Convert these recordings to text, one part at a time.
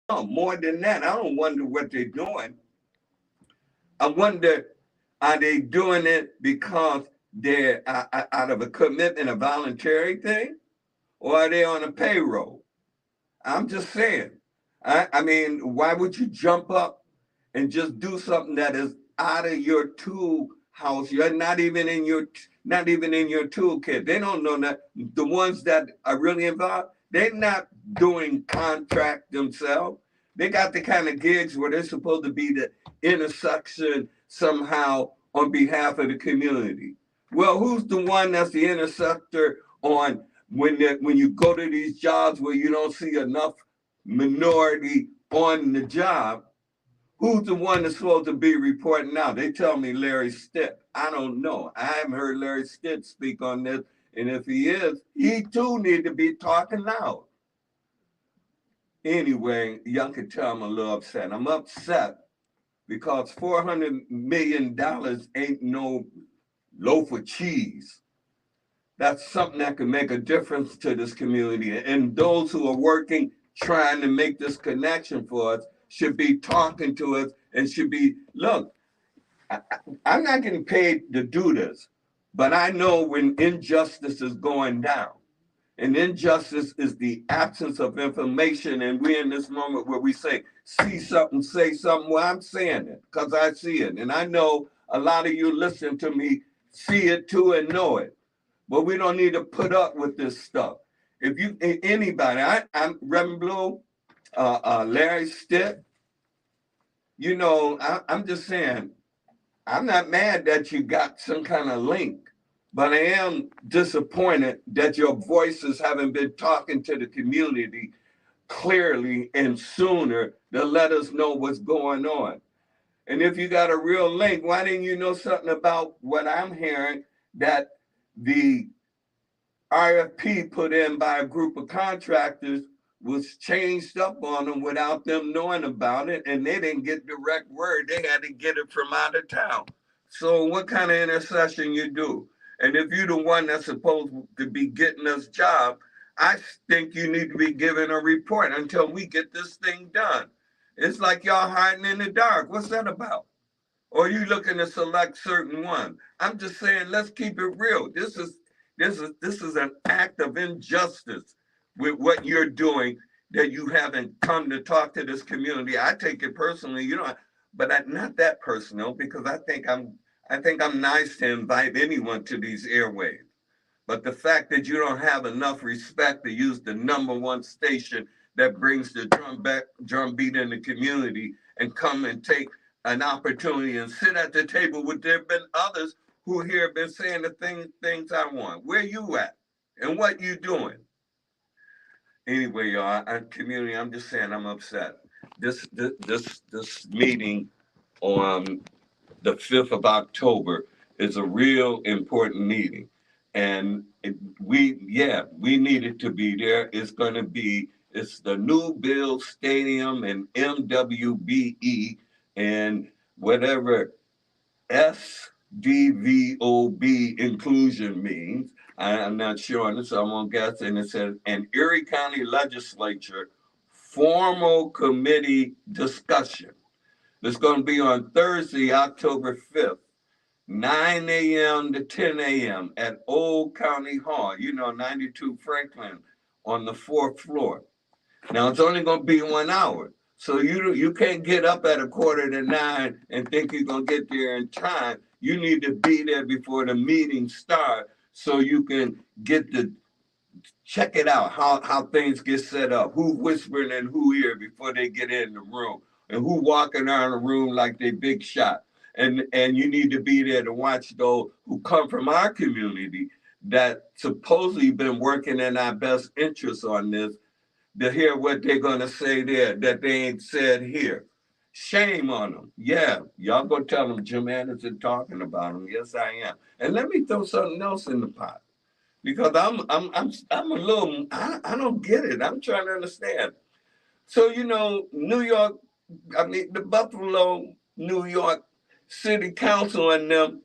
No, more than that. I don't wonder what they're doing. I wonder, are they doing it because they're out of a commitment, a voluntary thing, or are they on a payroll? I'm just saying. I mean, why would you jump up and just do something that is out of your tool house? You're not even in your toolkit. They don't know that. The ones that are really involved, they're not doing contract themselves. They got the kind of gigs where they're supposed to be the intersection somehow on behalf of the community. Well, who's the one that's the interceptor on when you go to these jobs where you don't see enough minority on the job? Who's the one that's supposed to be reporting out? They tell me Larry Stitt. I don't know. I haven't heard Larry Stitt speak on this. And if he is, he too need to be talking loud. Anyway, y'all can tell I'm a little upset. I'm upset because $400 million ain't no loaf of cheese. That's something that can make a difference to this community. And those who are working, trying to make this connection for us, should be talking to us and should be, look, I, I'm not getting paid to do this, but I know when injustice is going down. And injustice is the absence of information. And we're in this moment where we say, see something, say something. Well, I'm saying it because I see it. And I know a lot of you listen to me see it too and know it. But we don't need to put up with this stuff. If you anybody, I'm Reverend Blue, Larry Stitt, I'm just saying, I'm not mad that you got some kind of link, but I am disappointed that your voices haven't been talking to the community clearly and sooner to let us know what's going on. And if you got a real link, why didn't you know something about what I'm hearing that the RFP put in by a group of contractors was changed up on them without them knowing about it, and they didn't get direct word. They had to get it from out of town. So what kind of intercession you do? And if you're the one that's supposed to be getting this job, I think you need to be given a report until we get this thing done. It's like y'all hiding in the dark. What's that about? Or are you looking to select certain ones? I'm just saying, let's keep it real. This is an act of injustice with what you're doing that you haven't come to talk to this community. I take it personally, but not that personal because I think I'm nice to invite anyone to these airwaves. But the fact that you don't have enough respect to use the number one station that brings the drum beat in the community and come and take an opportunity and sit at the table with there have been others who here have been saying the things I want. Where you at? And what you doing? Anyway, y'all, community, I'm just saying I'm upset. This meeting on the 5th of October is a real important meeting. And we needed to be there. It's the new Bill Stadium and MWBE and whatever SDVOB inclusion means. I'm not sure on this, so I won't guess. And it says, an Erie County Legislature formal committee discussion. It's going to be on Thursday, October 5th, 9 a.m. to 10 a.m. at Old County Hall, 92 Franklin on the fourth floor. Now, it's only going to be 1 hour. So you can't get up at 8:45 and think you're going to get there in time. You need to be there before the meeting starts so you can check it out, how things get set up, who whispering and who here before they get in the room, and who walking around the room like they big shot. And you need to be there to watch those who come from our community that supposedly been working in our best interest on this, to hear what they're going to say there that they ain't said here. Shame on them. Yeah, y'all go tell them Jim Anderson talking about them. Yes, I am. And let me throw something else in the pot because I'm a little I don't get it. I'm trying to understand. So New York, I mean the Buffalo, New York City Council and them,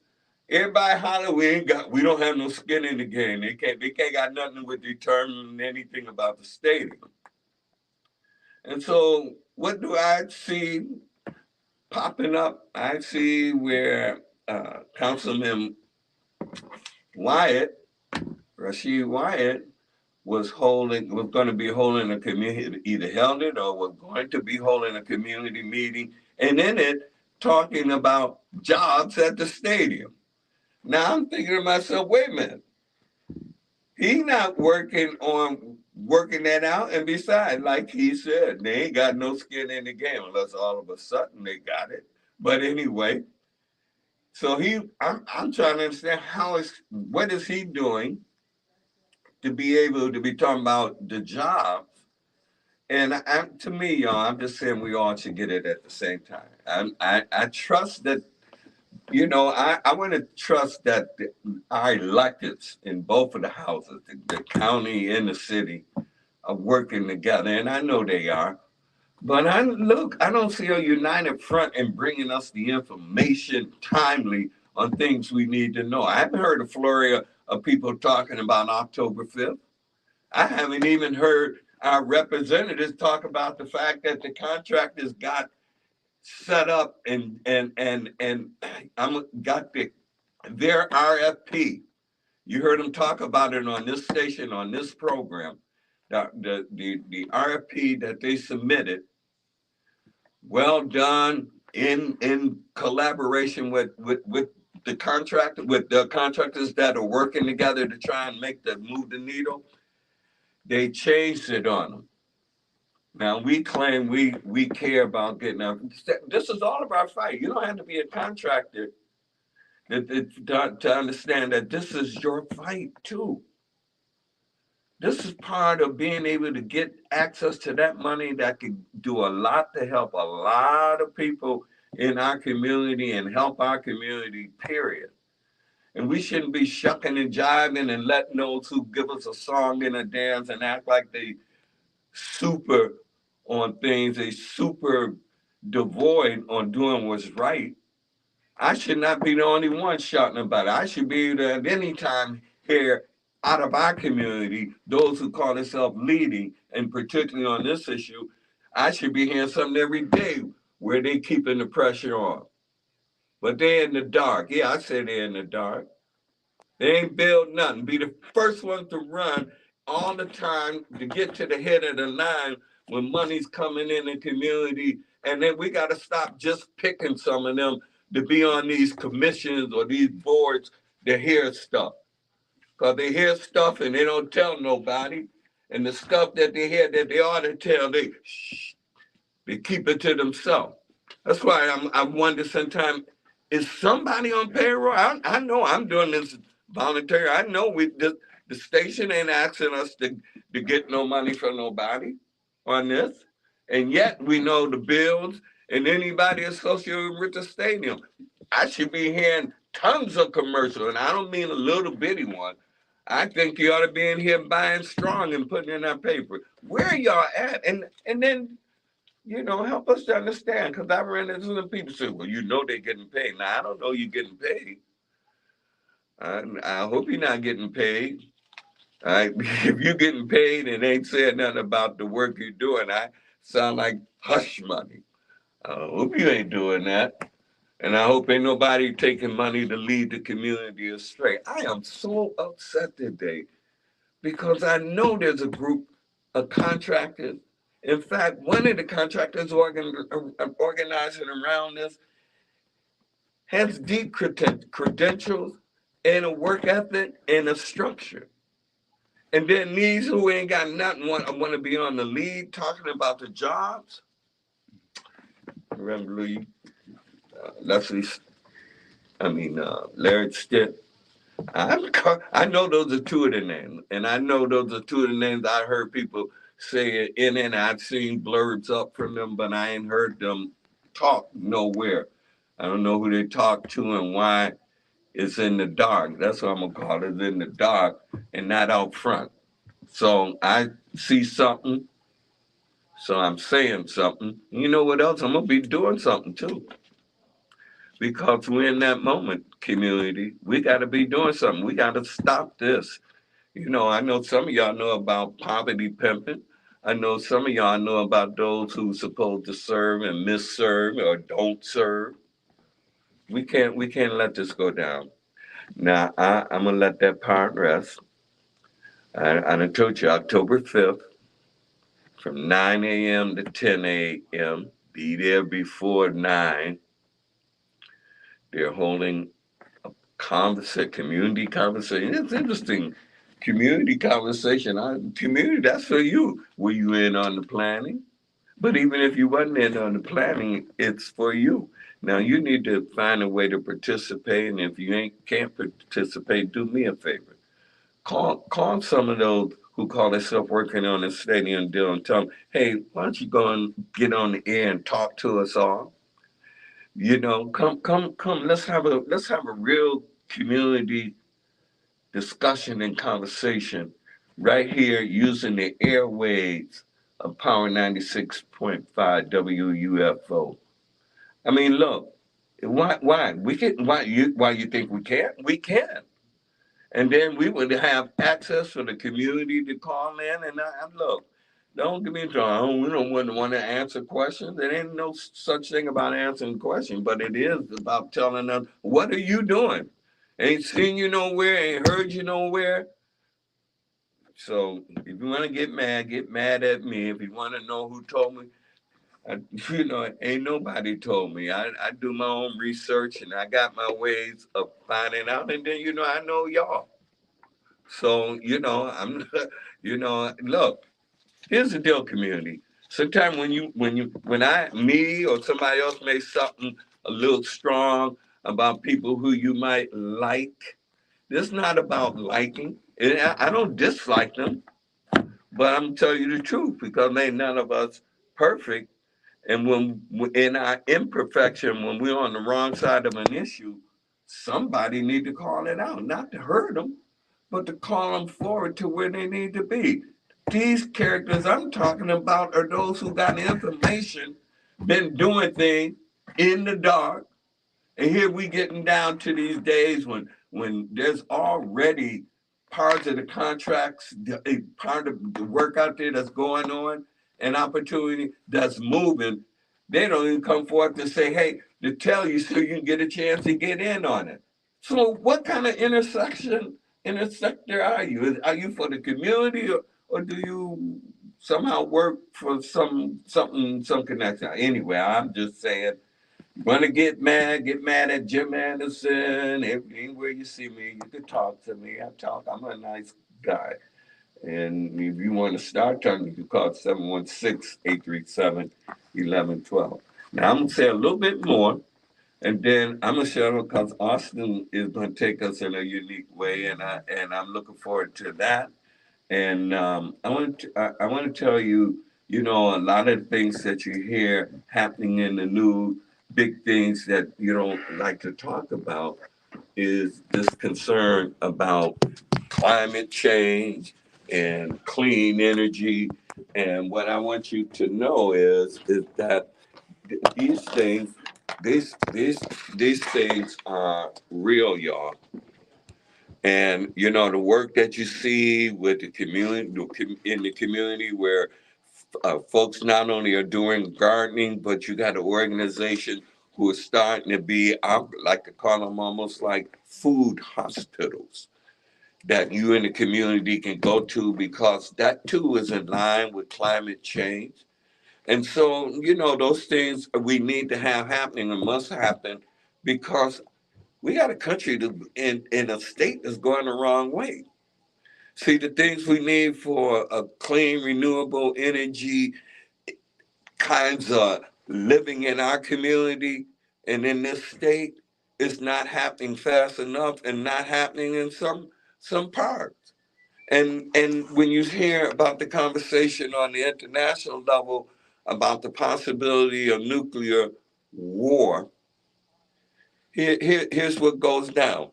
everybody holler we don't have no skin in the game. They can't got nothing with determining anything about the stadium. And so what do I see popping up? I see where Councilman Wyatt, Rashid Wyatt, was going to be holding a community, either held it or was going to be holding a community meeting, and in it talking about jobs at the stadium. Now I'm thinking to myself, wait a minute, he not working that out, and besides, like he said, they ain't got no skin in the game unless all of a sudden they got it. But anyway, so I'm trying to understand what is he doing to be able to be talking about the jobs. And to me, y'all, I'm just saying we all should get it at the same time. I trust that, I want to trust that our electeds in both of the houses, the county and the city, are working together, and I know they are. But I don't see a united front in bringing us the information timely on things we need to know. I haven't heard a flurry of people talking about October 5th. I haven't even heard our representatives talk about the fact that the contractors got set up and I'm got their RFP. You heard them talk about it on this station, on this program. The RFP that they submitted, well done in collaboration with the contractors that are working together to try and move the needle. They changed it on them. Now we claim we care about getting out. This is all of our fight. You don't have to be a contractor to understand that this is your fight too. This is part of being able to get access to that money that can do a lot to help a lot of people in our community and help our community, period. And we shouldn't be shucking and jiving and letting those who give us a song and a dance and act like they super on things, they super devoid on doing what's right. I should not be the only one shouting about it. I should be able to at any time hear out of our community, those who call themselves leading, and particularly on this issue, I should be hearing something every day where they keeping the pressure on. But they're in the dark. Yeah, I say they're in the dark. They ain't built nothing. Be the first one to run all the time to get to the head of the line when money's coming in the community. And then we got to stop just picking some of them to be on these commissions or these boards to hear stuff. Because they hear stuff and they don't tell nobody. And the stuff that they hear that they ought to tell, they keep it to themselves. That's why I wonder sometimes, is somebody on payroll? I know I'm doing this voluntary. I know the station ain't asking us to get no money from nobody on this. And yet we know the bills and anybody associated with the stadium. I should be hearing tons of commercials, and I don't mean a little bitty one. I think you ought to be in here buying strong and putting in our paper. Where y'all at? And then, help us to understand, because I ran into some people say, well, they're getting paid. Now, I don't know you're getting paid. I hope you're not getting paid. If you're getting paid and ain't saying nothing about the work you're doing, I sound like hush money. I hope you ain't doing that. And I hope ain't nobody taking money to lead the community astray. I am so upset today because I know there's a group of contractors. In fact, one of the contractors organizing around this has deep credentials and a work ethic and a structure. And then these who ain't got nothing want to be on the lead talking about the jobs. Remember Larry Stitt. I know those are two of the names, and I know those are two of the names I heard people say it in, and I've seen blurbs up from them, but I ain't heard them talk nowhere. I don't know who they talk to and why it's in the dark. That's what I'm gonna call it, in the dark and not out front. So I see something, so I'm saying something. You know what else? I'm gonna be doing something too. Because we're in that moment, community. We got to be doing something. We got to stop this. I know some of y'all know about poverty pimping. I know some of y'all know about those who supposed to serve and misserve or don't serve. We can't let this go down. Now I'm gonna let that part rest. I done told you October 5th from 9 a.m. to 10 a.m. Be there before 9. They're holding community conversation. It's interesting. Community conversation. Community, that's for you. Were you in on the planning? But even if you wasn't in on the planning, it's for you. Now you need to find a way to participate, and if you can't participate, do me a favor. Call some of those who call themselves working on the stadium deal and tell them, hey, why don't you go and get on the air and talk to us all? Come. Let's have a real community discussion and conversation right here using the airwaves of Power 96.5 WUFO. I mean, look, why you think we can't? We can. And then we would have access for the community to call in. And look, don't get me wrong, we don't want to answer questions. There ain't no such thing about answering questions, but it is about telling them, what are you doing? Ain't seen you nowhere, ain't heard you nowhere. So if you want to get mad at me. If you want to know who told me, ain't nobody told me. I do my own research and I got my ways of finding out. And then, I know y'all. So, I'm, look, here's the deal, community. Sometimes me or somebody else may something a little strong about people who you might like, this is not about liking. I don't dislike them, but I'm telling you the truth because ain't none of us perfect. And when in our imperfection, when we're on the wrong side of an issue, somebody need to call it out, not to hurt them, but to call them forward to where they need to be. These characters I'm talking about are those who got information, been doing things in the dark, and here we getting down to these days when there's already parts of the contracts, part of the work out there that's going on, an opportunity that's moving. They don't even come forth to say, hey, to tell you so you can get a chance to get in on it. So what kind of intersector are you? Are you for the community or do you somehow work for some connection? Anyway, I'm just saying, want to get mad at Jim Anderson. Anywhere you see me, you can talk to me. I'm a nice guy. And if you want to start talking, you can call 716-837-1112. Now, I'm going to say a little bit more, and then I'm going to share it because Austin is going to take us in a unique way, and I'm looking forward to that. And I want to tell you, a lot of things that you hear happening in the news, big things that you don't like to talk about, is this concern about climate change and clean energy. And what I want you to know is that these things, these things are real, y'all. And the work that you see with the community in the community, where folks not only are doing gardening, but you got an organization who are starting to be, I like to call them almost like food hospitals that you in the community can go to because that too is in line with climate change. And so, those things we need to have happening and must happen because we got a country in a state that's going the wrong way. See, the things we need for a clean, renewable energy kinds of living in our community and in this state is not happening fast enough and not happening in some parts. And when you hear about the conversation on the international level about the possibility of nuclear war, here's what goes down.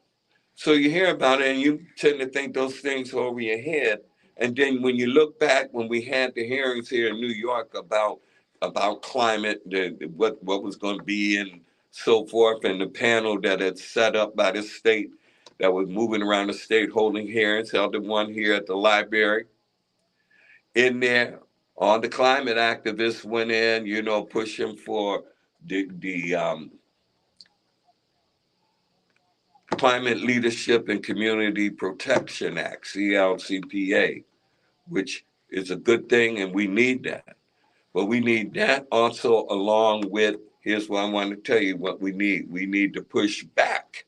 So you hear about it and you tend to think those things are over your head. And then when you look back when we had the hearings here in New York about climate, what was going to be and so forth, and the panel that had set up by the state that was moving around the state holding hearings, held the one here at the library. In there, All the climate activists went in, pushing for the Climate Leadership and Community Protection Act, CLCPA, which is a good thing, and we need that. But we need that also along with, here's what I want to tell you what we need. We need to push back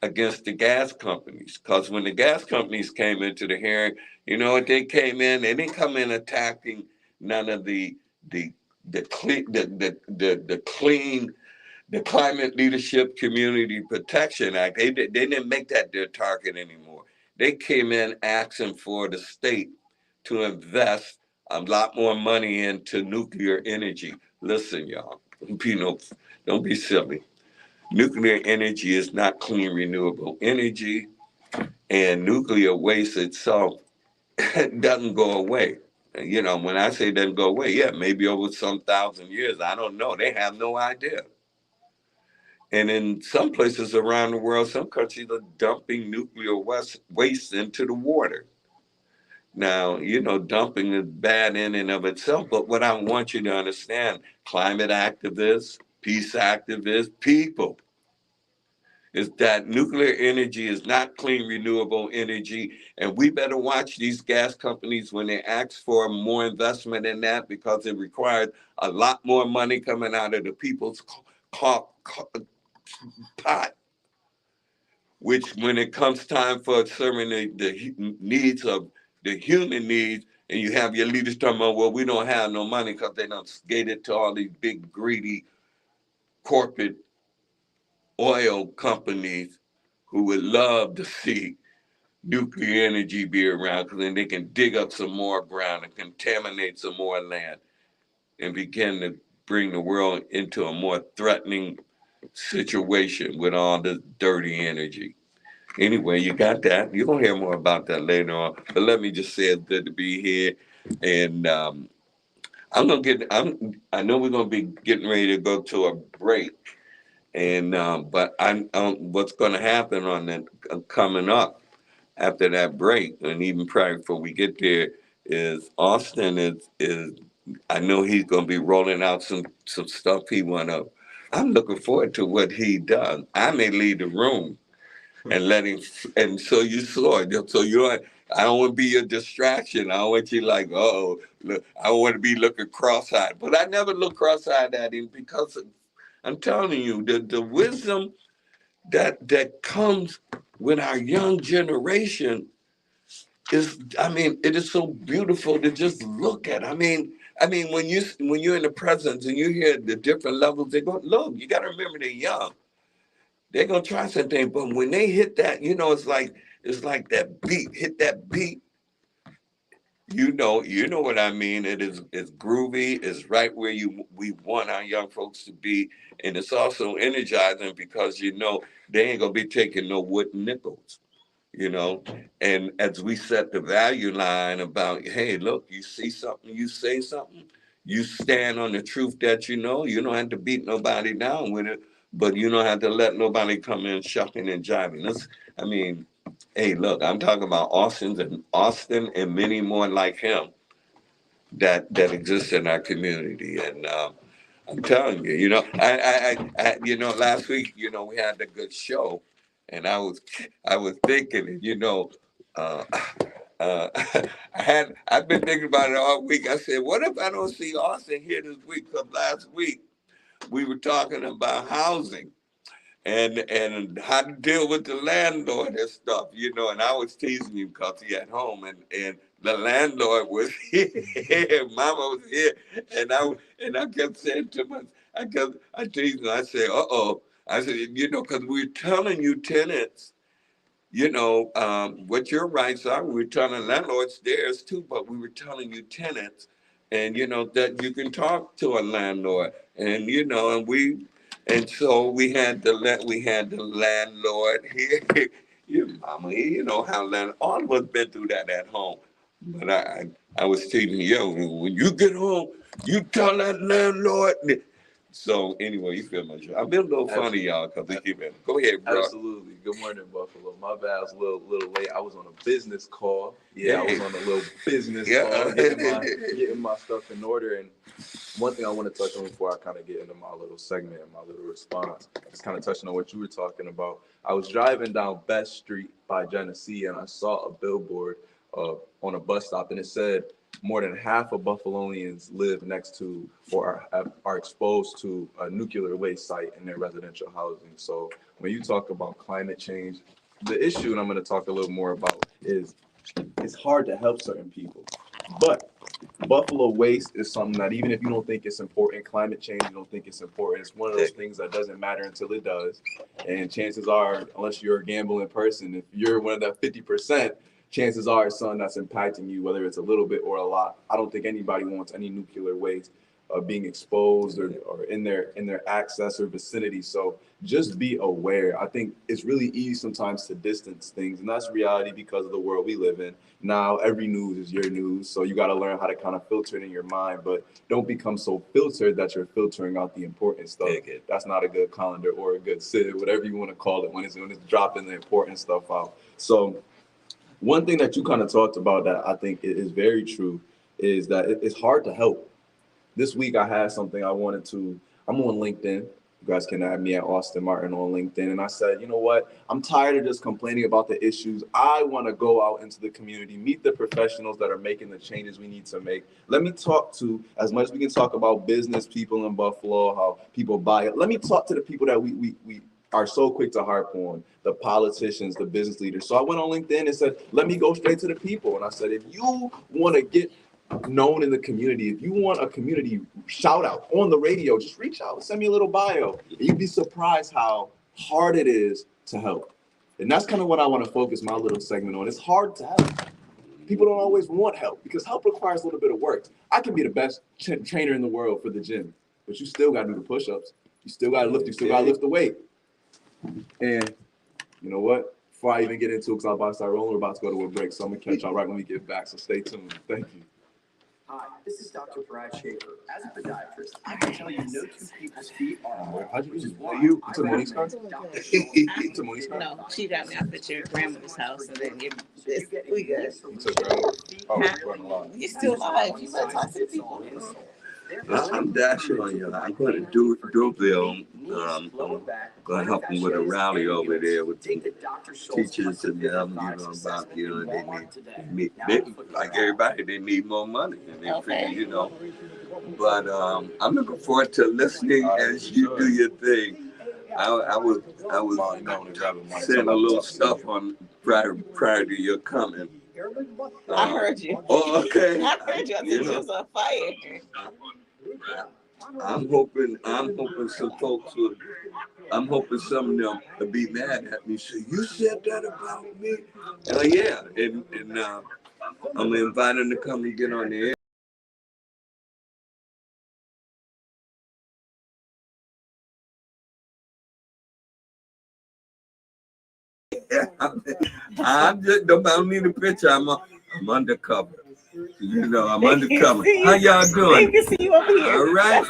against the gas companies. Because when the gas companies came into the hearing, you know what they came in? They didn't come in attacking none of the clean the Climate Leadership Community Protection Act. They didn't make that their target anymore. They came in asking for the state to invest a lot more money into nuclear energy. Listen, y'all, don't be silly. Nuclear energy is not clean, renewable energy, and nuclear waste itself doesn't go away. When I say doesn't go away, yeah, maybe over some thousand years, I don't know. They have no idea. And in some places around the world, some countries are dumping nuclear waste into the water. Now, dumping is bad in and of itself, but what I want you to understand, climate activists, peace activists, people, is that nuclear energy is not clean, renewable energy. And we better watch these gas companies when they ask for more investment in that, because it requires a lot more money coming out of the people's pot, which when it comes time for serving the needs of the human needs, and you have your leaders talking about, well, we don't have no money because they don't skate it to all these big greedy corporate oil companies who would love to see nuclear energy be around, because then they can dig up some more ground and contaminate some more land and begin to bring the world into a more threatening situation with all this dirty energy. Anyway, you got that. You're going to hear more about that later on. But let me just say it's good to be here. And I know we're going to be getting ready to go to a break. And, but what's going to happen on that coming up after that break, and even prior before we get there, is Austin is I know he's going to be rolling out some stuff he want to. I'm looking forward to what he does. I may leave the room and let him, and so you saw it. So I don't want to be a distraction. I don't want you like, oh, look, I don't want to be looking cross-eyed. But I never look cross-eyed at him, because I'm telling you, the wisdom that comes with our young generation it is so beautiful to just look at. When you're in the presence and you hear the different levels, they go, look, you got to remember they're young. They're gonna try something, but when they hit that, it's like that beat, hit that beat. You know what I mean. It's groovy. It's right where we want our young folks to be, and it's also energizing because they ain't gonna be taking no wooden nickels. you know. And as we set the value line about, hey, look, you see something, you say something, you stand on the truth that you don't have to beat nobody down with it, but you don't have to let nobody come in shucking and jiving. Hey, look, I'm talking about Austin and many more like him that exist in our community. And I'm telling you, last week, we had a good show, and I was thinking, uh, uh, I've been thinking about it all week. I said, what if I don't see Austin here this week? Because last week we were talking about housing and how to deal with the landlord and stuff, and I was teasing him because he at home and the landlord was here, mama was here, and I kept saying to myself, I teased him, I said, I said, because we're telling you tenants, what your rights are. We were telling landlords theirs too, but we were telling you tenants, and that you can talk to a landlord, and so we had the landlord here. Your mama, how all of us been through that at home. But I was telling you, yo, when you get home, you tell that landlord So anyway, you feel my job. I've been a little funny, y'all, because they keep it. Go ahead, bro. Absolutely. Good morning, Buffalo. My bad, I was a little late. I was on a business call. I was on a little business call, getting my stuff in order. And one thing I want to touch on before I kind of get into my little segment and my little response is kind of touching on what you were talking about. I was driving down Best Street by Genesee, and I saw a billboard on a bus stop, and it said, more than half of Buffalonians live next to or are exposed to a nuclear waste site in their residential housing. So when you talk about climate change, the issue, and I'm going to talk a little more about, is it's hard to help certain people. But Buffalo waste is something that even if you don't think it's important, climate change, you don't think it's important, it's one of those things that doesn't matter until it does. And chances are, unless you're a gambling person, if you're one of that 50%, chances are it's something that's impacting you, whether it's a little bit or a lot. I don't think anybody wants any nuclear waste being exposed or in their access or vicinity. So just be aware. I think it's really easy sometimes to distance things, and that's reality because of the world we live in. Now every news is your news, so you got to learn how to kind of filter it in your mind, but don't become so filtered that you're filtering out the important stuff. That's not a good colander or a good sit, whatever you want to call it, when it's dropping the important stuff out. So one thing that you kind of talked about that I think is very true is that it's hard to help. This week I had something I'm on LinkedIn. You guys can add me at Austin Martin on LinkedIn. And I said, you know what? I'm tired of just complaining about the issues. I want to go out into the community, meet the professionals that are making the changes we need to make. Let me talk to, as much as we can talk about business people in Buffalo, how people buy it. Let me talk to the people that we are so quick to harp on, the politicians, the business leaders. So I went on LinkedIn and said, let me go straight to the people. And I said, if you want to get known in the community, if you want a community shout out on the radio, just reach out, send me a little bio. And you'd be surprised how hard it is to help. And that's kind of what I want to focus my little segment on. It's hard to help. People don't always want help because help requires a little bit of work. I can be the best trainer in the world for the gym, but you still got to do the push-ups. You still got to lift. You still got to lift the weight. And you know what? Before I even get into it, because I'm about to start rolling, we're about to go to a break. So I'm going to catch y'all right when we get back. So stay tuned. Thank you. Hi, this is Dr. Brad Schaefer. As a podiatrist, I can tell you no two people's feet are alike. How'd you use you took Monique's card? You took Monique's card? No, she got me off at your grandmother's house, and then we good. You took grandma? Oh, you're still alive. You better talk to the people. I'm dashing on you. I'm going to Duville. I'm going to help them with a rally over there with the teachers and them, about, they like everybody, they need more money. And they figure, But I'm looking forward to listening as you do your thing. I was saying a little stuff on prior to your coming. I heard you. Oh, okay. I heard you. I think you was on fire. I'm hoping some folks will. I'm hoping some of them will be mad at me. Say, you said that about me? Yeah, and I'm inviting them to come and get on the air. I'm just don't need a picture. I'm undercover. I'm undercover. How y'all doing? They can see you over here. All right.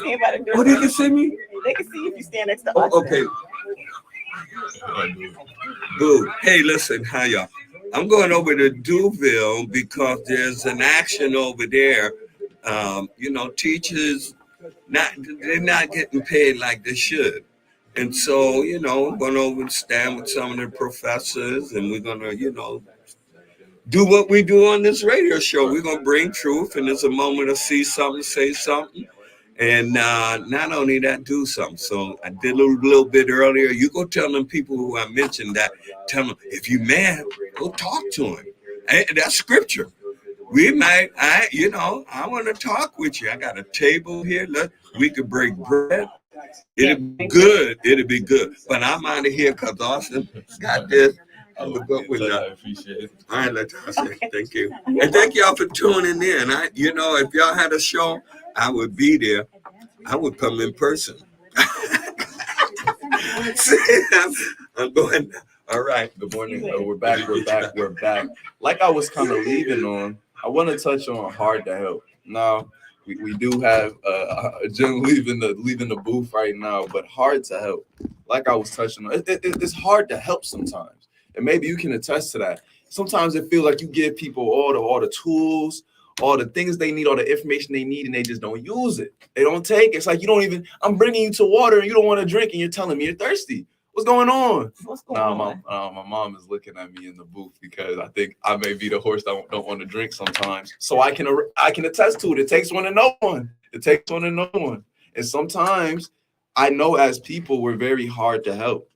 Oh, they can see me? They can see you if you stand next to us. Oh, okay. Boo. Hey, listen, how y'all? I'm going over to Duville because there's an action over there. Teachers, they're not getting paid like they should. And so, I'm going over and stand with some of the professors, and we're going to, do what we do on this radio show. We're going to bring truth, and it's a moment to see something, say something, and not only that, do something. So I did a little bit earlier. You go tell them people who I mentioned that, tell them, if you mad, go talk to him. That's scripture. We might, I want to talk with you. I got a table here. We could break bread. It'll be good. But I'm out of here because Austin got this. I'll look up with that. I appreciate it. All right, let's say thank you. And thank y'all for tuning in. If y'all had a show, I would be there. I would come in person. I'm going. All right. Good morning. We're back. Like I was kind of leaving on, I want to touch on hard to help. Now, We do have Jim leaving the booth right now, but hard to help. Like I was touching on, it's hard to help sometimes, and maybe you can attest to that. Sometimes it feels like you give people all the tools, all the things they need, all the information they need, and they just don't use it. They don't take it. It's like you don't even. I'm bringing you to water, and you don't want to drink, and you're telling me you're thirsty. What's going on? What's going on? My mom is looking at me in the booth because I think I may be the horse that don't want to drink sometimes. So I can attest to it. It takes one to know one. It takes one to know one. And sometimes I know as people we're very hard to help.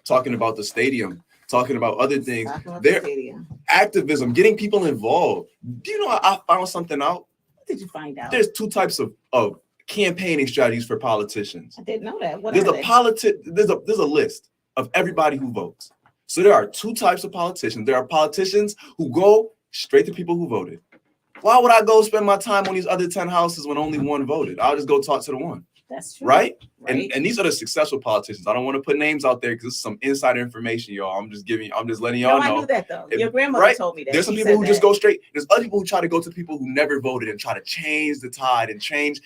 Talking about the stadium, talking about other things. There, activism, getting people involved. Do you know I found something out? What did you find out? There's two types of campaigning strategies for politicians. I didn't know that. What there's a list of everybody who votes. So there are two types of politicians. There are politicians who go straight to people who voted. Why would I go spend my time on these other 10 houses when only one voted? I'll just go talk to the one. That's true. Right? And these are the successful politicians. I don't want to put names out there because this is some insider information, y'all. I'm just letting y'all know. I knew that though. Your grandmother told me that. There's some people who just go straight. There's other people who try to go to people who never voted and try to change the tide and change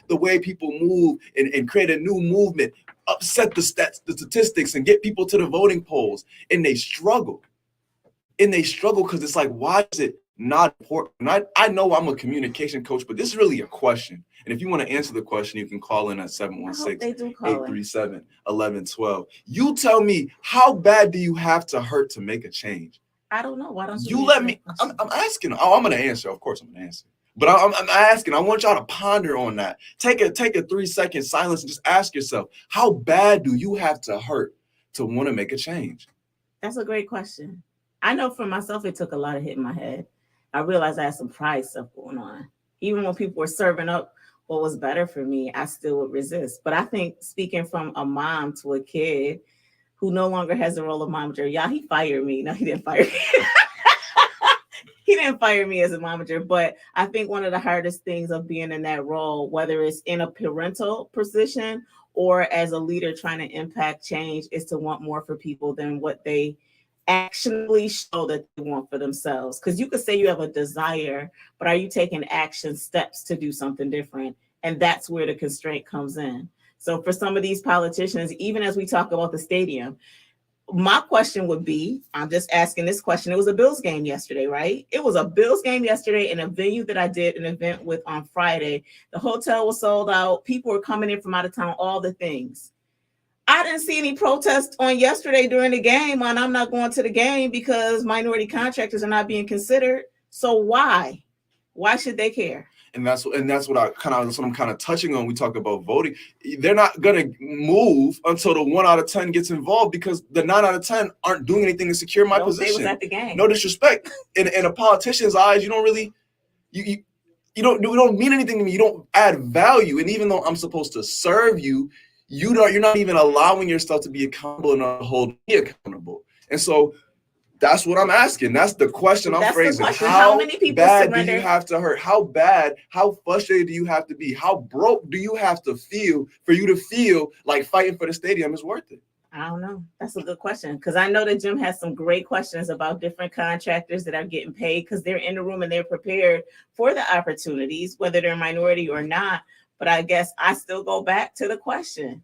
the way people move and create a new movement, upset the statistics and get people to the voting polls. And they struggle. Because it's like, why is it not important? I know I'm a communication coach, but this is really a question. And if you want to answer the question, you can call in at 716-837-1112. You tell me, how bad do you have to hurt to make a change? I don't know. Why don't you let me? I'm asking. Oh, I'm going to answer. Of course, I'm going to answer. But I'm asking. I want y'all to ponder on that. Take a 3-second silence and just ask yourself, how bad do you have to hurt to want to make a change? That's a great question. I know for myself, it took a lot of hitting my head. I realized I had some pride stuff going on. Even when people were serving up what was better for me, I still would resist. But I think speaking from a mom to a kid who no longer has the role of momager, he fired me. No, he didn't fire me. He didn't fire me as a momager. But I think one of the hardest things of being in that role, whether it's in a parental position or as a leader trying to impact change, is to want more for people than what they actually show that they want for themselves. Because you could say you have a desire, but are you taking action steps to do something different? And that's where the constraint comes in. So for some of these politicians, even as we talk about the stadium, my question would be, I'm just asking this question. It was a Bills game yesterday, right? It was a Bills game yesterday in a venue that I did an event with on Friday. The hotel was sold out. People were coming in from out of town, all the things. I didn't see any protests on yesterday during the game, and I'm not going to the game because minority contractors are not being considered. So why? Why should they care? And that's what I'm kind of touching on. We talk about voting. They're not gonna move until the 1 out of 10 gets involved because the 9 out of 10 aren't doing anything to secure my position. They was at the game. No disrespect. In a politician's eyes, you don't really you don't mean anything to me. You don't add value. And even though I'm supposed to serve you, you're not even allowing yourself to be accountable and hold me accountable. And so that's what I'm asking. That's the question I'm phrasing. How many people bad do you have to hurt? How bad, how frustrated do you have to be? How broke do you have to feel for you to feel like fighting for the stadium is worth it? I don't know. That's a good question. Because I know that Jim has some great questions about different contractors that are getting paid because they're in the room and they're prepared for the opportunities, whether they're minority or not. But I guess I still go back to the question.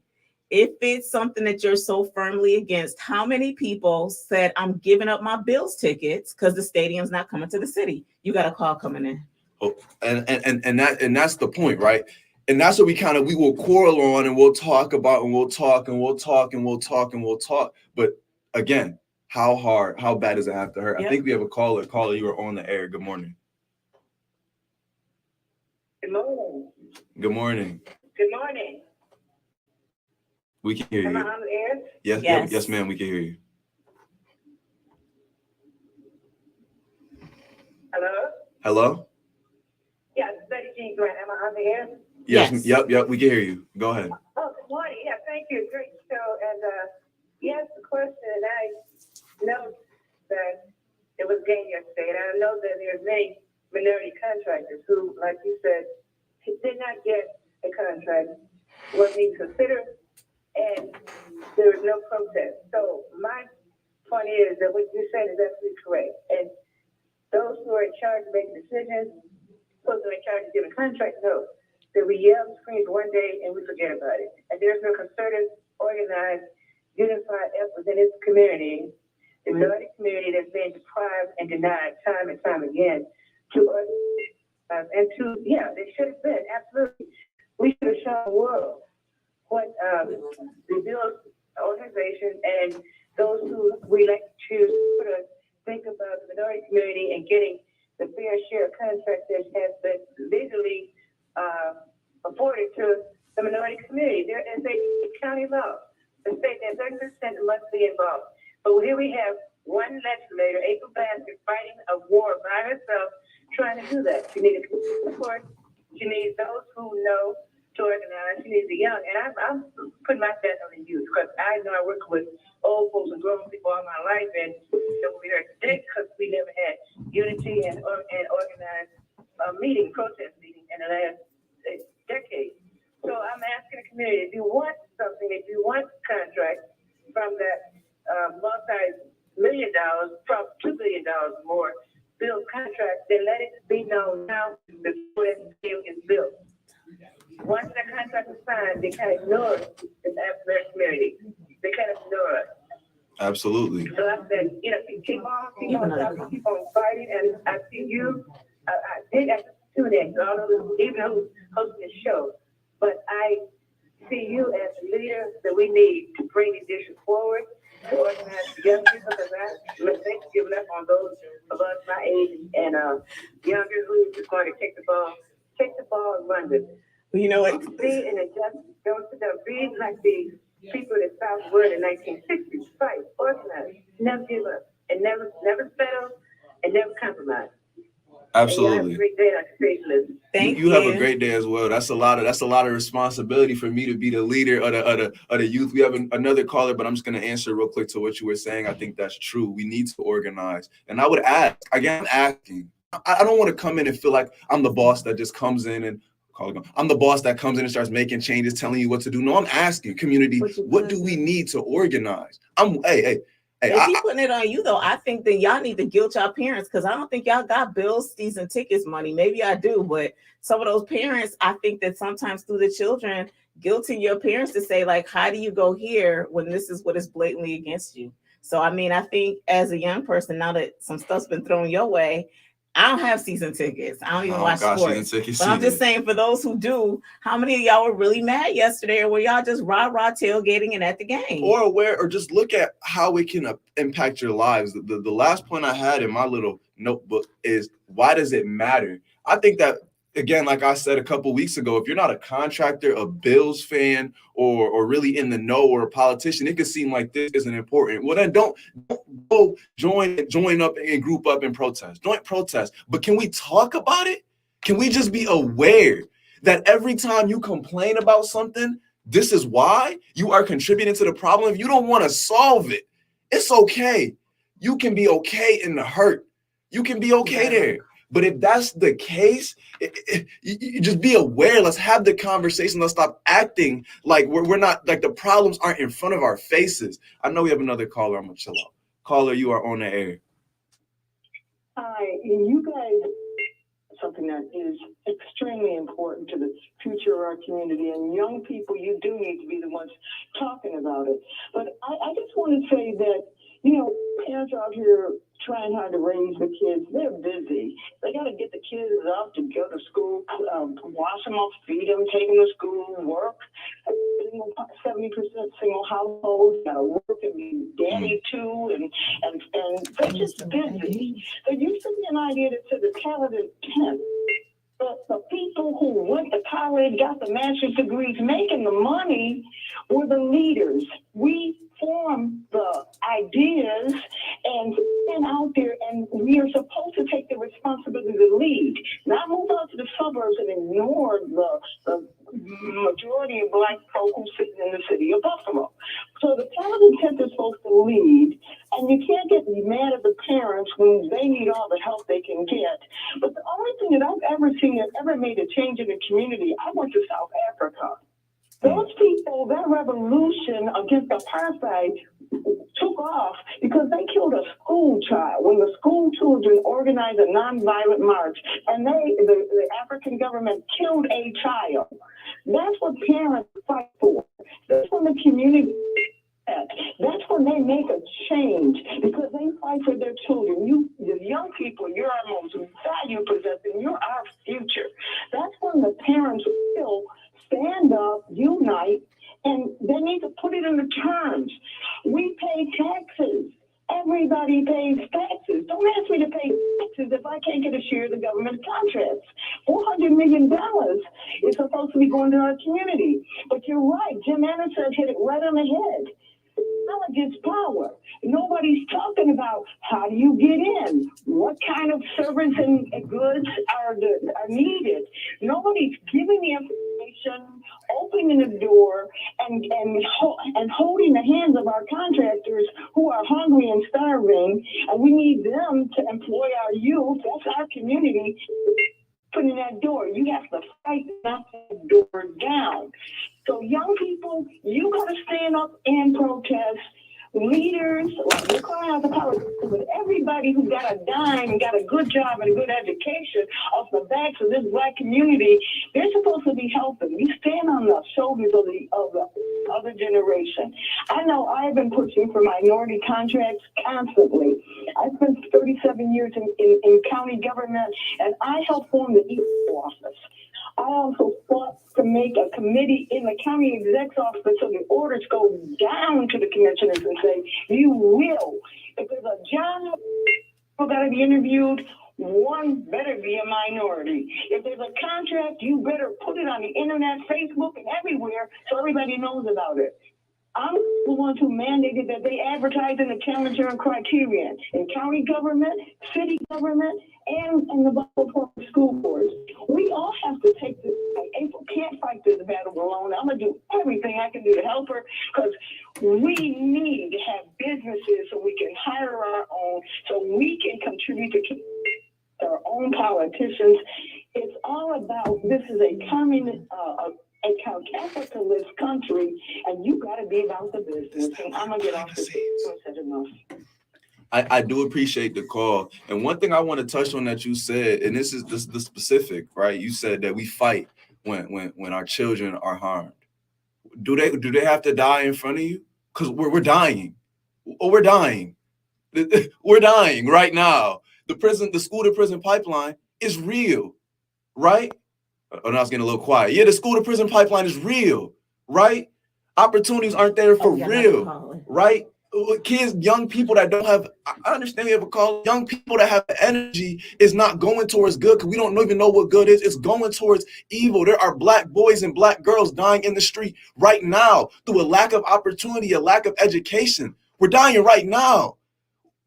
If it's something that you're so firmly against, how many people said, I'm giving up my Bills tickets because the stadium's not coming to the city? You got a call coming in. Oh, and that's the point, right? And that's what we will quarrel on and we'll talk about and we'll talk and we'll talk and we'll talk and we'll talk. But again, how bad does it have to hurt? Yep. I think we have a caller. Caller, you are on the air. Good morning. Good morning. Good morning. Good morning. We can hear you. Am I on the air? Yes, ma'am. We can hear you. Hello? Yeah, Betty Jean Grant. Am I on the air? Yes. Yep. We can hear you. Go ahead. Oh, good morning. Yeah, thank you. Great show. And yes, the question, and I know that it was game yesterday, and I know that there's many minority contractors who, like you said, did not get a contract, was being considered, and there was no protest. So my point is that what you said is absolutely correct. And those who are in charge of making decisions, supposed to be in charge of giving contracts? No. That we yell and scream one day and we forget about it. And there's no concerted, organized, unified effort in this community, the minority community that's being deprived and denied time and time again to us. They should have been, absolutely. We should have shown the world what the Bill's organization and those who we like to choose sort of think about the minority community and getting the fair share of contracts that has been legally afforded to the minority community. There is a county law that states that 30% must be involved. But here we have one legislator, April Bassett, fighting a war by herself, trying to do that. She needs support. She needs those who know to organize. She needs the young. And I'm putting my bet on the youth because I know I work with old folks and grown people all my life, and we're here today because we never had unity and organized protest meeting in the last decade. So I'm asking the community, if you want something, if you want contracts from that multi-million dollars, probably $2 billion more, build contract, then let it be known now before that deal is built. Once that contract is signed, they can't ignore the African community. They can't ignore it. Absolutely. So I said, keep on fighting, and I see you. I did have to tune in, so I don't know even who's hosting the show, but I see you as the leader that we need to bring these issues forward, to organize the young people, because mistakes given up on those of us my age and younger who is going to take the ball and run with it. You know what? Be and adjust, don't sit down, be like the people that South were in the 1960s, fight, organize, never give up, and never settle, and never compromise. Absolutely. Thank you. You have a great day as well. That's a lot of responsibility for me to be the leader of the youth. We have another caller, but I'm just going to answer real quick to what you were saying. I think that's true. We need to organize. And I would ask, again, I'm asking. I don't want to come in and feel like I'm the boss that just comes in and I'm the boss that comes in and starts making changes, telling you what to do. No, I'm asking community, what do we need to organize? If he's putting it on you, though, I think that y'all need to guilt y'all parents, because I don't think y'all got bills, season tickets money. Maybe I do, but some of those parents, I think that sometimes through the children, guilting your parents to say, like, how do you go here when this is what is blatantly against you? So, I mean, I think as a young person, now that some stuff's been thrown your way, I don't have season tickets. I don't even watch sports. But I'm just saying, for those who do, how many of y'all were really mad yesterday, or were y'all just rah-rah tailgating and at the game? Or just look at how it can impact your lives. The last point I had in my little notebook is, why does it matter? I think that, again, like I said a couple weeks ago, if you're not a contractor, a Bills fan, or really in the know, or a politician, it could seem like this isn't important. Well, then don't go join up and group up and protest. Join protest. But can we talk about it? Can we just be aware that every time you complain about something, this is why you are contributing to the problem? If you don't want to solve it, it's okay. You can be okay in the hurt. You can be okay there. But if that's the case, you just be aware. Let's have the conversation. Let's stop acting like we're not, like the problems aren't in front of our faces. I know we have another caller. I'm going to chill out. Caller, you are on the air. Hi, you guys, something that is extremely important to the future of our community, and young people, you do need to be the ones talking about it. But I just want to say that, parents out here trying hard to raise the kids. They're busy. They got to get the kids up to go to school, wash them up, feed them, take them to school, work. 70% single households got to work and be daddy too, and they're just busy. There used to be an idea that said the talented 10. But the people who went to college, got the master's degrees, making the money, were the leaders. We form the ideas and stand out there, and we are supposed to take the responsibility to lead, not move out to the suburbs and ignore the majority of Black folk who sit in the city of Buffalo. So the talented 10th is supposed to lead, and you can't get mad at the parents when they need all the help they can get. But the only thing that I've ever seen that ever made a change in the community, I went to South Africa. Those people, that revolution against apartheid, took off because they killed a school child. When the school children organized a nonviolent march and the African government killed a child, that's what parents fight for. That's when the community, that's when they make a change because they fight for their children. The young people, you're our most value possession. You're our future. That's when the parents will stand up, unite, and they need to put it in the terms. We pay taxes. Everybody pays taxes. Don't ask me to pay taxes if I can't get a share of the government contracts. $400 million is supposed to be going to our community. But you're right. Jim Anderson hit it right on the head. Knowledge is power. Nobody's talking about how do you get in, what kind of servants and goods are needed. Nobody's giving the information, opening the door, and holding the hands of our contractors who are hungry and starving, and we need them to employ our youth. That's our community. Putting that door, you have to fight that door down. So young people, you got to stand up and protest. Leaders, we're calling out the politicians, but everybody who got a dime and got a good job and a good education off the backs of this Black community, they're supposed to be helping. We stand on the shoulders of the other generation. I know I've been pushing for minority contracts constantly. I spent 37 years in county government, and I helped form the EO office. I also fought to make a committee in the county exec's office so the orders go down to the commissioners and say, you will. If there's a job, people got to be interviewed, one better be a minority. If there's a contract, you better put it on the internet, Facebook, and everywhere so everybody knows about it. I'm the ones who mandated that they advertise in the calendar and criterion in county government, city government, and in the Buffalo school boards. We all have to take this fight. April can't fight this battle alone. I'm going to do everything I can do to help her because we need to have businesses so we can hire our own, so we can contribute to our own politicians. It's all about, this is a communist, a capitalist country, and you got to be about the business. And I'm gonna get off this. I do appreciate the call, and one thing I want to touch on that you said, and this is the specific, right? You said that we fight when our children are harmed. Do they have to die in front of you? Because we're dying. Oh, we're dying. We're dying right now. The school to prison pipeline is real, right? Oh, no, I was getting a little quiet. Yeah, the school to prison pipeline is real, right? Opportunities aren't there for real, right? Kids, young people that don't have, I understand we have a call, young people that have energy is not going towards good because we don't even know what good is. It's going towards evil. There are Black boys and Black girls dying in the street right now through a lack of opportunity, a lack of education. We're dying right now.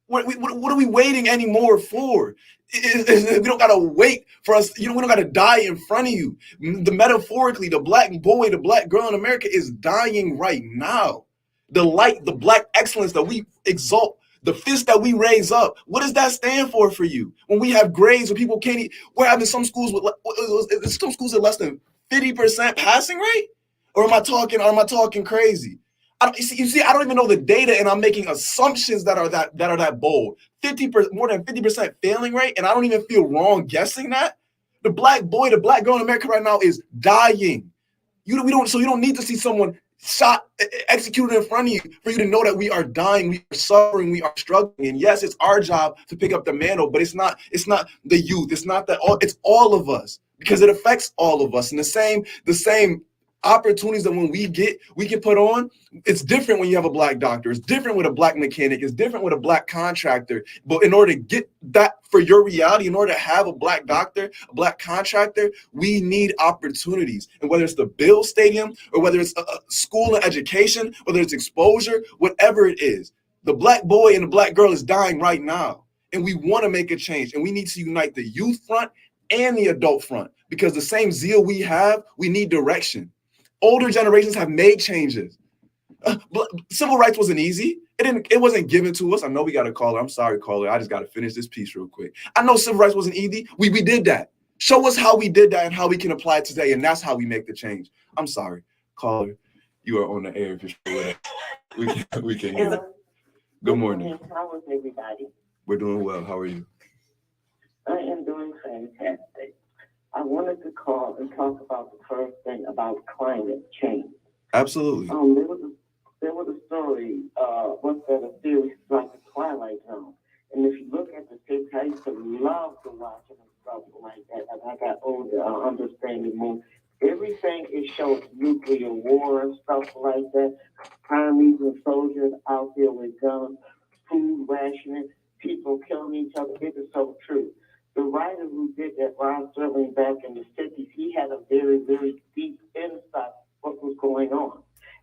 What are we waiting anymore for? We don't gotta wait for us. We don't gotta die in front of you. Metaphorically, the Black boy, the Black girl in America is dying right now. The light, the Black excellence that we exalt, the fist that we raise up. What does that stand for you? When we have grades where people can't eat, we're having some schools with at less than 50% passing rate, or am I talking crazy? You see, I don't even know the data, and I'm making assumptions that are that bold. 50%, more than 50% failing rate, and I don't even feel wrong guessing that. The Black boy, the Black girl in America right now is dying. You don't need to see someone shot, executed in front of you for you to know that we are dying, we are suffering, we are struggling. And yes, it's our job to pick up the mantle, but it's not the youth, it's all of us, because it affects all of us. And the same opportunities that we can put on, it's different when you have a Black doctor, it's different with a Black mechanic, it's different with a Black contractor. But in order to get that for your reality, in order to have a Black doctor, a Black contractor, we need opportunities. And whether it's the Bill Stadium, or whether it's a school and education, whether it's exposure, whatever it is, the Black boy and the Black girl is dying right now. And we want to make a change, and we need to unite the youth front and the adult front, because the same zeal we have, we need direction. Older generations have made changes. Civil rights wasn't easy. It wasn't given to us. I know we got a caller. I'm sorry, caller. I just got to finish this piece real quick. I know civil rights wasn't easy. We did that. Show us how we did that and how we can apply it today, and that's how we make the change. I'm sorry, caller. You are on the air if you're still with us. We can Is hear. it- Good morning. How is everybody? We're doing well. How are you? I am doing fantastic. I wanted to call and talk about the first thing about climate change. Absolutely. There was a story, what's that, a series like the Twilight Zone. And if you look at the script, I used to love to watch it and stuff like that. As I got older, I understand it more. Everything it shows nuclear war and stuff like that. Armies and soldiers out there with guns, food rationing, people killing each other. It is so true. The writer who did that, Ron Serling, back in the 50s, he had a very, very deep insight what was going on.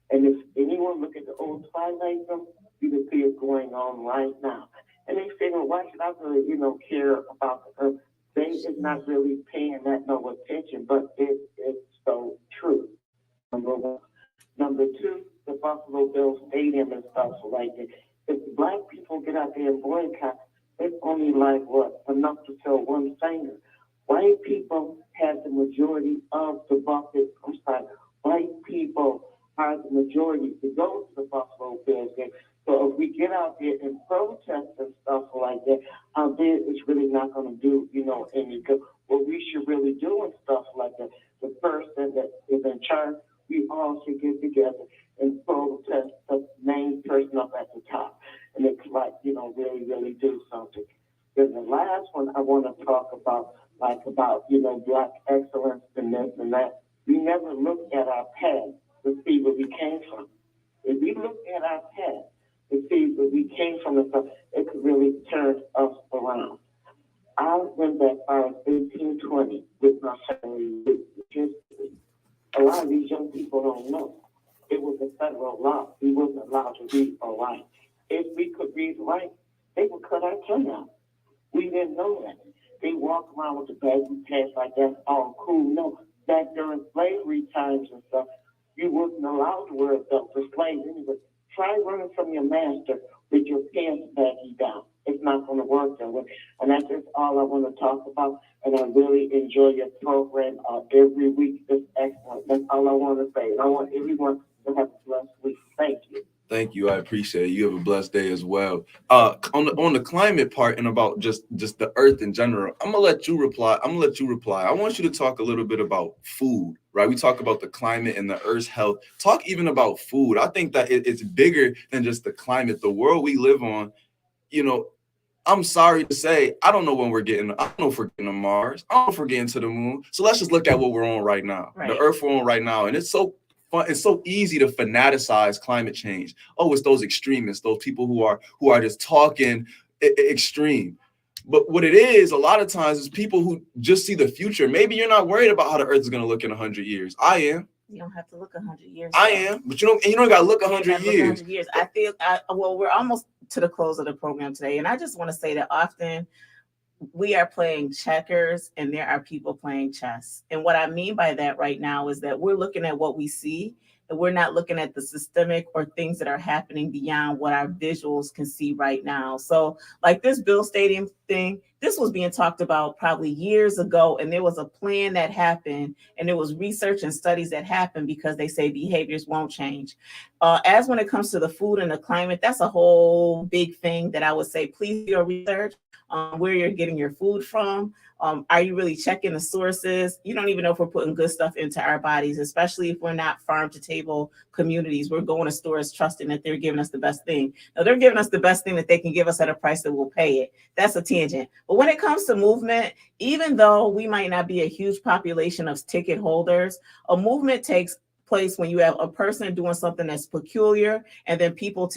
And if anyone look at the old Twilight Zone, you can see it going on right now. And they say, well, why should I really, care about the earth? They is not really paying that no attention, but it is so true. Number one. Number two, the Buffalo Bills Stadium and stuff like that. If black people get out there and boycott, it's only like what? Enough to fill one finger. White people have the majority of the bucket. I'm sorry. White people are the majority to go to the Buffalo Bills game. So if we get out there and protest and stuff like that, out there it's really not going to do, any good. What we should really do and stuff like that, the person that is in charge, we all should get together and protest the main person up at the top. And it's like, really, really do something. Then the last one I want to talk about, black excellence and this and that. We never look at our past to see where we came from. If we look at our past to see where we came from and stuff, it could really turn us around. I went back far as 1820 with my family history. A lot of these young people don't know. It was a federal law. We wasn't allowed to read or write. If we could read and write, they would cut our tongue out. We didn't know that. They walk around with the baggy pants like that's all cool. No, back during slavery times and stuff, you wasn't allowed to wear a belt for slaves anyway. Try running from your master with your pants baggy down. It's not going to work that way. And that's just all I want to talk about. And I really enjoy your program every week. It's excellent. That's all I want to say. And I want everyone to have a blessed week. Thank you. Thank you. I appreciate it. You have a blessed day as well. On the climate part and about just the earth in general, I'm gonna let you reply. I want you to talk a little bit about food, right? We talk about the climate and the earth's health. Talk even about food. I think that it's bigger than just the climate. The world we live on, I'm sorry to say, I don't know when we're getting. I don't know if we're getting to Mars. I don't know if we're getting to the moon. So let's just look at what we're on right now. Right. The earth we're on right now, and it's so fun. It's so easy to fanaticize climate change. Oh, it's those extremists, those people who are just talking extreme. But what it is, a lot of times, is people who just see the future. Maybe you're not worried about how the earth is going to look in 100 years. I am. You don't have to look 100 years. I am, but you don't got to look 100 years. I feel, we're almost to the close of the program today. And I just want to say that often we are playing checkers and there are people playing chess. And what I mean by that right now is that we're looking at what we see and we're not looking at the systemic or things that are happening beyond what our visuals can see right now. So like this Bill Stadium thing, this was being talked about probably years ago. And there was a plan that happened and there was research and studies that happened because they say behaviors won't change. As when it comes to the food and the climate, that's a whole big thing that I would say, please do your research. Where you're getting your food from. Are you really checking the sources? You don't even know if we're putting good stuff into our bodies, especially if we're not farm to table communities. We're going to stores trusting that they're giving us the best thing. Now they're giving us the best thing that they can give us at a price that we'll pay it. That's a tangent. But when it comes to movement, even though we might not be a huge population of ticket holders, a movement takes place when you have a person doing something that's peculiar and then people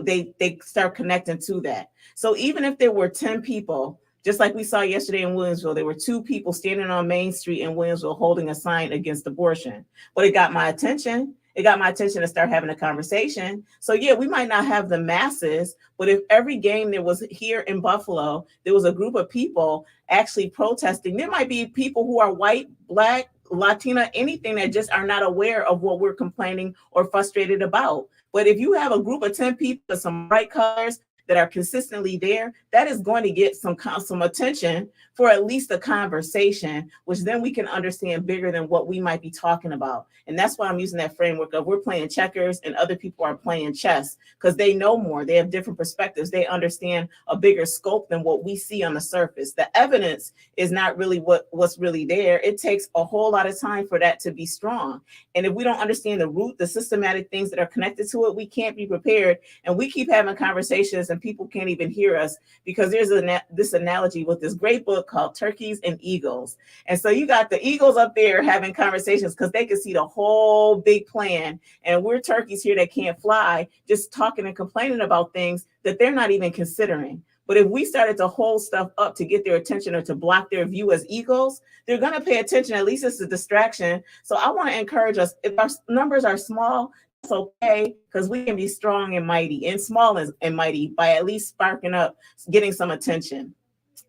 they start connecting to that. So even if there were 10 people, just like we saw yesterday in Williamsville, there were 2 people standing on Main Street in Williamsville holding a sign against abortion. But it got my attention. It got my attention to start having a conversation. So yeah, we might not have the masses, but if every game there was here in Buffalo, there was a group of people actually protesting, there might be people who are white, black, Latina, anything that just are not aware of what we're complaining or frustrated about. But if you have a group of 10 people with some bright colors, that are consistently there, that is going to get some attention for at least a conversation, which then we can understand bigger than what we might be talking about. And that's why I'm using that framework of we're playing checkers and other people are playing chess, because they know more, they have different perspectives, they understand a bigger scope than what we see on the surface. The evidence is not really what's really there. It takes a whole lot of time for that to be strong. And if we don't understand the root, the systematic things that are connected to it, we can't be prepared. And we keep having conversations and people can't even hear us, because there's this analogy with this great book called Turkeys and Eagles. And so you got the eagles up there having conversations because they can see the whole big plan. And we're turkeys here that can't fly, just talking and complaining about things that they're not even considering. But if we started to hold stuff up to get their attention or to block their view as eagles, they're going to pay attention. At least it's a distraction. So I want to encourage us, if our numbers are small, it's okay, because we can be strong and mighty, and small and mighty, by at least sparking up, getting some attention.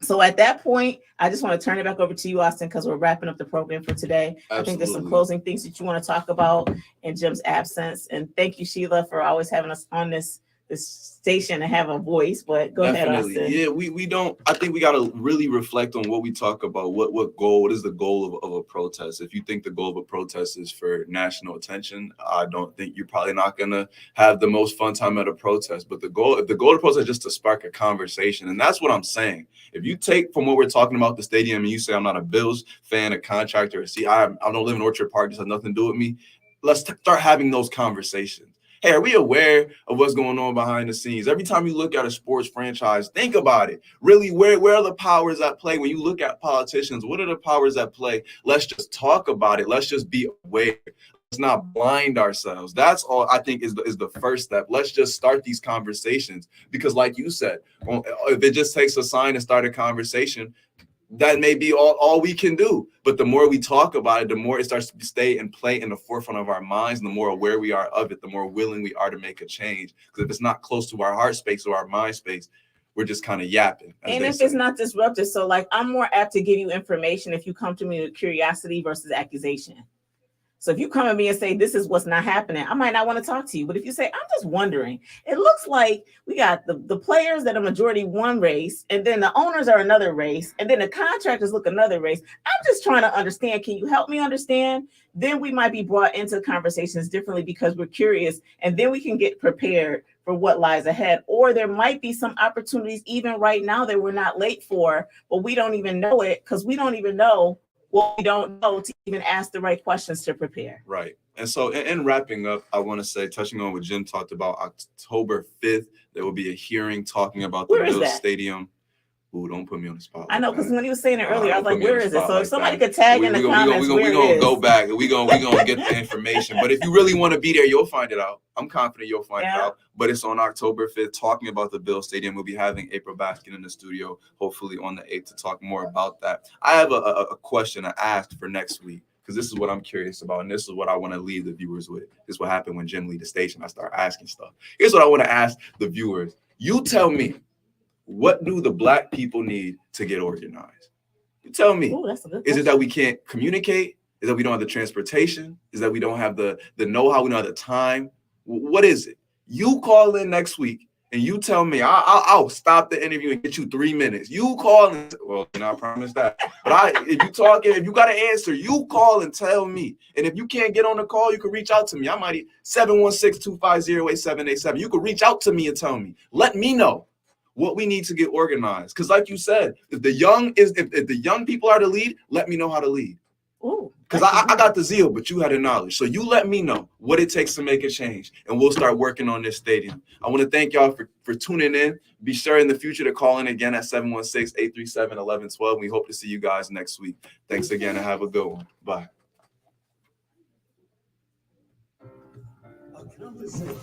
So at that point, I just want to turn it back over to you, Austin, because we're wrapping up the program for today. Absolutely. I think there's some closing things that you want to talk about in Jim's absence. And thank you, Sheila, for always having us on this station and have a voice. But go ahead, Austin. Yeah, we don't, I think we got to really reflect on what we talk about. What is the goal of a protest? If you think the goal of a protest is for national attention, I don't think you're probably not going to have the most fun time at a protest. But the goal of the protest is just to spark a conversation. And that's what I'm saying. If you take from what we're talking about the stadium and you say, I'm not a Bills fan, a contractor, I don't live in Orchard Park, this has nothing to do with me. Let's start having those conversations. Hey, are we aware of what's going on behind the scenes? Every time you look at a sports franchise, think about it. Really, where are the powers at play? When you look at politicians, what are the powers at play? Let's just talk about it. Let's just be aware. Let's not blind ourselves. That's all I think is the first step. Let's just start these conversations, because like you said, if it just takes a sign to start a conversation, that may be all we can do. But the more we talk about it, the more it starts to stay and play in the forefront of our minds, and the more aware we are of it, the more willing we are to make a change. Because if it's not close to our heart space or our mind space, we're just kind of yapping. And if it's not disruptive, so like I'm more apt to give you information if you come to me with curiosity versus accusation. So if you come at me and say, this is what's not happening, I might not want to talk to you. But if you say, I'm just wondering, it looks like we got the players that are majority one race, and then the owners are another race, and then the contractors look another race. I'm just trying to understand. Can you help me understand? Then we might be brought into conversations differently because we're curious, and then we can get prepared for what lies ahead. Or there might be some opportunities even right now that we're not late for, but we don't even know it because we don't even know what we don't know to even ask the right questions to prepare. Right. And so in wrapping up, I want to say, touching on what Jim talked about, October 5th, there will be a hearing talking about the Bills Stadium. Ooh, don't put me on the spot. I know, because when he was saying it earlier, I was like, where is it? So if somebody could tag in the comments, we're going to go back and we're going to get the information. But if you really want to be there, you'll find it out. I'm confident you'll find it out. But it's on October 5th, talking about the Bills Stadium. We'll be having April Baskin in the studio, hopefully on the 8th, to talk more about that. I have a question I asked for next week, because this is what I'm curious about, and this is what I want to leave the viewers with. This is what happened when Jim lead the station. I start asking stuff. Here's what I want to ask the viewers. You tell me, what do the Black people need to get organized? You tell me. Ooh, that's a good question. Is it that we can't communicate? Is that we don't have the transportation? Is that we don't have the know-how? We don't have the time? What is it? You call in next week and you tell me. I'll stop the interview and get you 3 minutes. You call and well, I promise that. But if you got an answer, you call and tell me. And if you can't get on the call, you can reach out to me. I might 716-250-8787. You can reach out to me and tell me. Let me know what we need to get organized. Because like you said, if the young people are to lead, let me know how to lead. Because I got the zeal, but you had the knowledge. So you let me know what it takes to make a change, and we'll start working on this stadium. I want to thank y'all for tuning in. Be sure in the future to call in again at 716-837-1112. We hope to see you guys next week. Thanks again, and have a good one. Bye. A conversation.